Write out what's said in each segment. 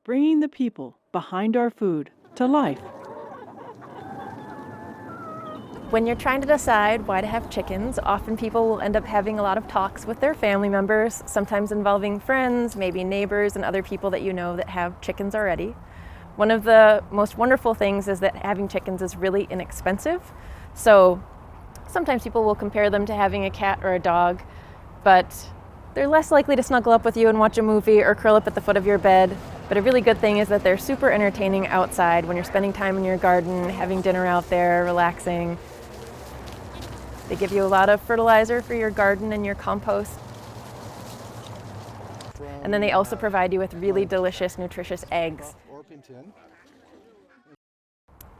bringing the people behind our food to life. When you're trying to decide why to have chickens, often people will end up having a lot of talks with their family members, sometimes involving friends, maybe neighbors, and other people that you know that have chickens already. One of the most wonderful things is that having chickens is really inexpensive. So sometimes people will compare them to having a cat or a dog, but they're less likely to snuggle up with you and watch a movie or curl up at the foot of your bed. But a really good thing is that they're super entertaining outside when you're spending time in your garden, having dinner out there, relaxing. They give you a lot of fertilizer for your garden and your compost. And then they also provide you with really delicious, nutritious eggs.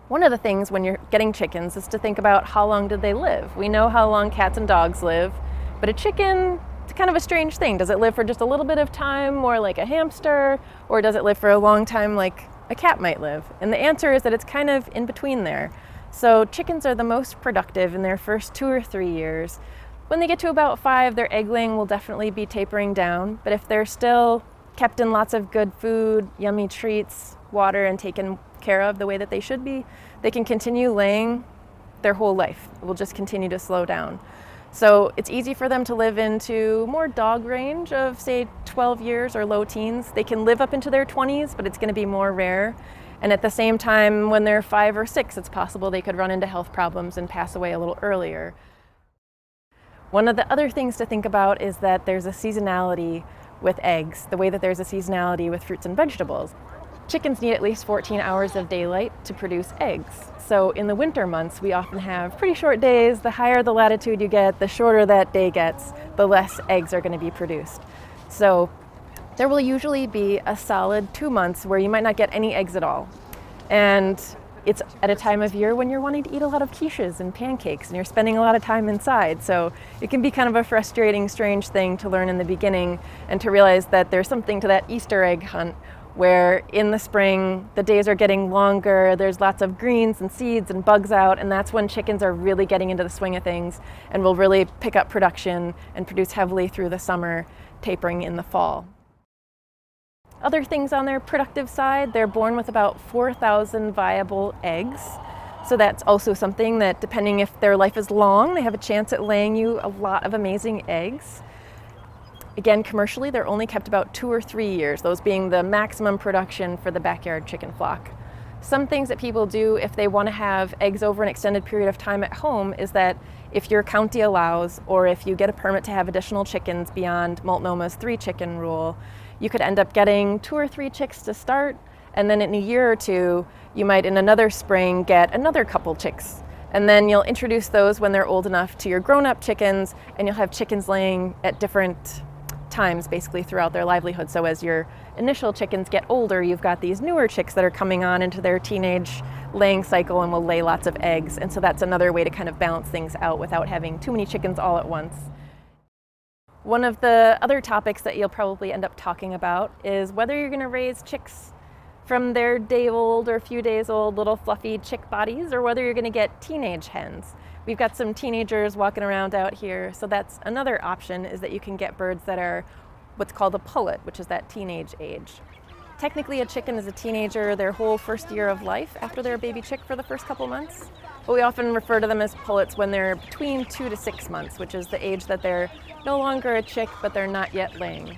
One of the things when you're getting chickens is to think about how long did they live. We know how long cats and dogs live, but a chicken, it's kind of a strange thing. Does it live for just a little bit of time, more like a hamster, or does it live for a long time like a cat might live? And the answer is that it's kind of in between there. So chickens are the most productive in their first 2 or 3 years. When they get to about 5, their egg laying will definitely be tapering down, but if they're still kept in lots of good food, yummy treats, water, and taken care of the way that they should be, they can continue laying their whole life. It will just continue to slow down. So it's easy for them to live into more dog range of, say, 12 years or low teens. They can live up into their 20s, but it's going to be more rare. And at the same time, when they're 5 or 6, it's possible they could run into health problems and pass away a little earlier. One of the other things to think about is that there's a seasonality with eggs, the way that there's a seasonality with fruits and vegetables. Chickens need at least 14 hours of daylight to produce eggs. So in the winter months, we often have pretty short days. The higher the latitude you get, the shorter that day gets, the less eggs are going to be produced. So there will usually be a solid 2 months where you might not get any eggs at all. And it's at a time of year when you're wanting to eat a lot of quiches and pancakes and you're spending a lot of time inside. So it can be kind of a frustrating, strange thing to learn in the beginning and to realize that there's something to that Easter egg hunt where in the spring the days are getting longer, there's lots of greens and seeds and bugs out, and that's when chickens are really getting into the swing of things and will really pick up production and produce heavily through the summer, tapering in the fall. Other things on their productive side, they're born with about 4,000 viable eggs. So that's also something that, depending if their life is long, they have a chance at laying you a lot of amazing eggs. Again, commercially, they're only kept about 2 or 3 years, those being the maximum production for the backyard chicken flock. Some things that people do if they want to have eggs over an extended period of time at home is that if your county allows, or if you get a permit to have additional chickens beyond Multnoma's 3 chicken rule, you could end up getting 2 or 3 chicks to start, and then in a year or 2, you might in another spring get another couple chicks. And then you'll introduce those when they're old enough to your grown-up chickens, and you'll have chickens laying at different times basically throughout their livelihood. So as your initial chickens get older, you've got these newer chicks that are coming on into their teenage laying cycle and will lay lots of eggs. And so that's another way to kind of balance things out without having too many chickens all at once. One of the other topics that you'll probably end up talking about is whether you're going to raise chicks from their day old or a few days old little fluffy chick bodies, or whether you're going to get teenage hens. We've got some teenagers walking around out here, so that's another option, is that you can get birds that are what's called a pullet, which is that teenage age. Technically, a chicken is a teenager their whole first year of life after they're a baby chick for the first couple months, but we often refer to them as pullets when they're between 2 to 6 months, which is the age that they're no longer a chick, but they're not yet laying.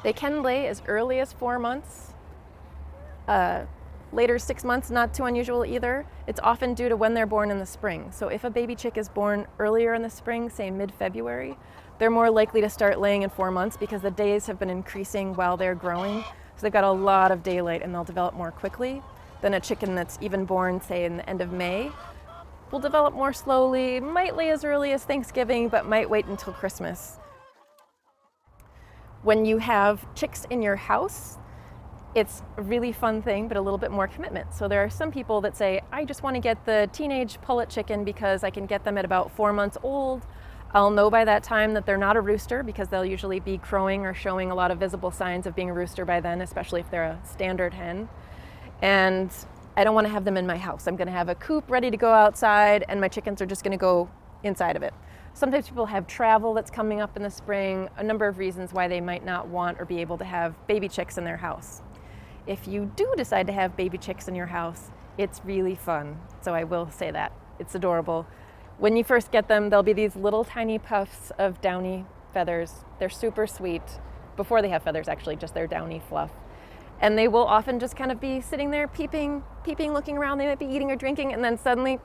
They can lay as early as 4 months. Later 6 months, not too unusual either. It's often due to when they're born in the spring. So if a baby chick is born earlier in the spring, say mid-February, they're more likely to start laying in 4 months because the days have been increasing while they're growing. So they've got a lot of daylight and they'll develop more quickly than a chicken that's even born, say, in the end of May. Will develop more slowly, might lay as early as Thanksgiving, but might wait until Christmas. When you have chicks in your house, it's a really fun thing, but a little bit more commitment. So there are some people that say, I just want to get the teenage pullet chicken because I can get them at about 4 months old. I'll know by that time that they're not a rooster because they'll usually be crowing or showing a lot of visible signs of being a rooster by then, especially if they're a standard hen. And I don't want to have them in my house. I'm going to have a coop ready to go outside and my chickens are just going to go inside of it. Sometimes people have travel that's coming up in the spring, a number of reasons why they might not want or be able to have baby chicks in their house. if you do decide to have baby chicks in your house, it's really fun. So I will say that. It's adorable. When you first get them, there'll be these little tiny puffs of downy feathers. They're super sweet. Before they have feathers, actually, just their downy fluff. And they will often just kind of be sitting there peeping, looking around. They might be eating or drinking, and then suddenly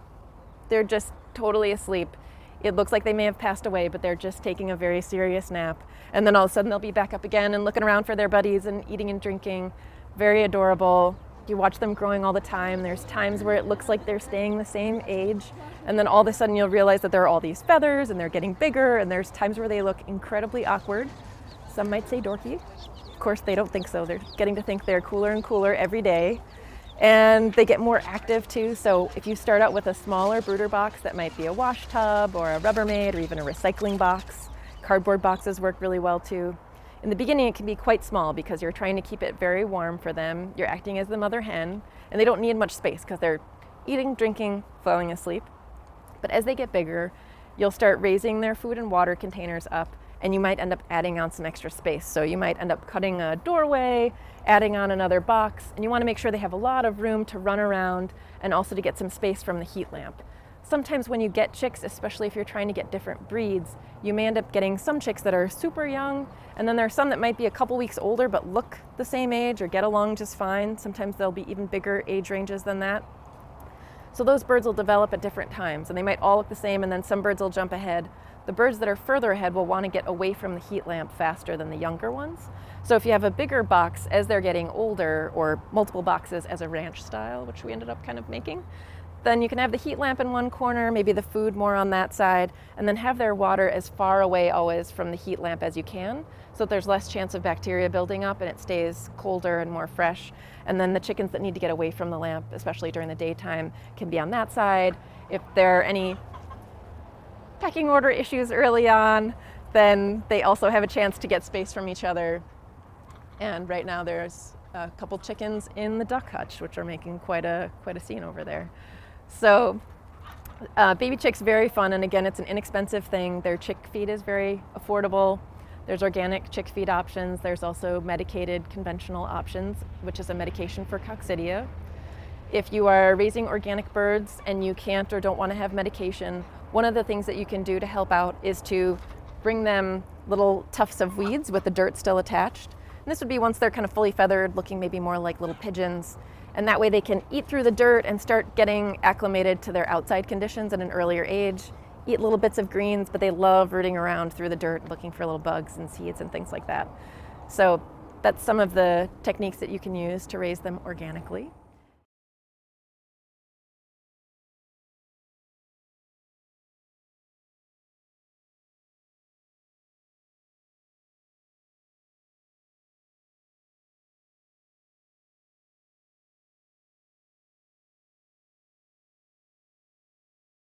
they're just totally asleep. It looks like they may have passed away, but they're just taking a very serious nap. And then all of a sudden they'll be back up again and looking around for their buddies and eating and drinking. Very adorable. You watch them growing all the time. There's times where it looks like they're staying the same age, and then all of a sudden you'll realize that there are all these feathers and they're getting bigger, and there's times where they look incredibly awkward. Some might say dorky. Of course, they don't think so. They're getting to think they're cooler and cooler every day. And they get more active too. So if you start out with a smaller brooder box that might be a wash tub or a Rubbermaid or even a recycling box, cardboard boxes work really well too. In the beginning, it can be quite small because you're trying to keep it very warm for them. You're acting as the mother hen, and they don't need much space because they're eating, drinking, falling asleep. But as they get bigger, you'll start raising their food and water containers up, and you might end up adding on some extra space. So you might end up cutting a doorway, adding on another box, and you want to make sure they have a lot of room to run around and also to get some space from the heat lamp. Sometimes when you get chicks, especially if you're trying to get different breeds, you may end up getting some chicks that are super young, and then there are some that might be a couple weeks older but look the same age or get along just fine. Sometimes there'll be even bigger age ranges than that. So those birds will develop at different times, and they might all look the same, and then some birds will jump ahead. The birds that are further ahead will want to get away from the heat lamp faster than the younger ones. So if you have a bigger box as they're getting older, or multiple boxes as a ranch style, which we ended up kind of making, then you can have the heat lamp in one corner, maybe the food more on that side, and then have their water as far away always from the heat lamp as you can, so that there's less chance of bacteria building up and it stays colder and more fresh. And then the chickens that need to get away from the lamp, especially during the daytime, can be on that side. If there are any pecking order issues early on, then they also have a chance to get space from each other. And right now there's a couple chickens in the duck hutch, which are making quite a scene over there. So baby chicks, very fun, and again, it's an inexpensive thing. Their chick feed is very affordable. There's organic chick feed options. There's also medicated conventional options, which is a medication for coccidia. If you are raising organic birds and you can't or don't want to have medication, one of the things that you can do to help out is to bring them little tufts of weeds with the dirt still attached. And this would be once they're kind of fully feathered, looking maybe more like little pigeons. And that way they can eat through the dirt and start getting acclimated to their outside conditions at an earlier age, eat little bits of greens, but they love rooting around through the dirt, looking for little bugs and seeds and things like that. So that's some of the techniques that you can use to raise them organically.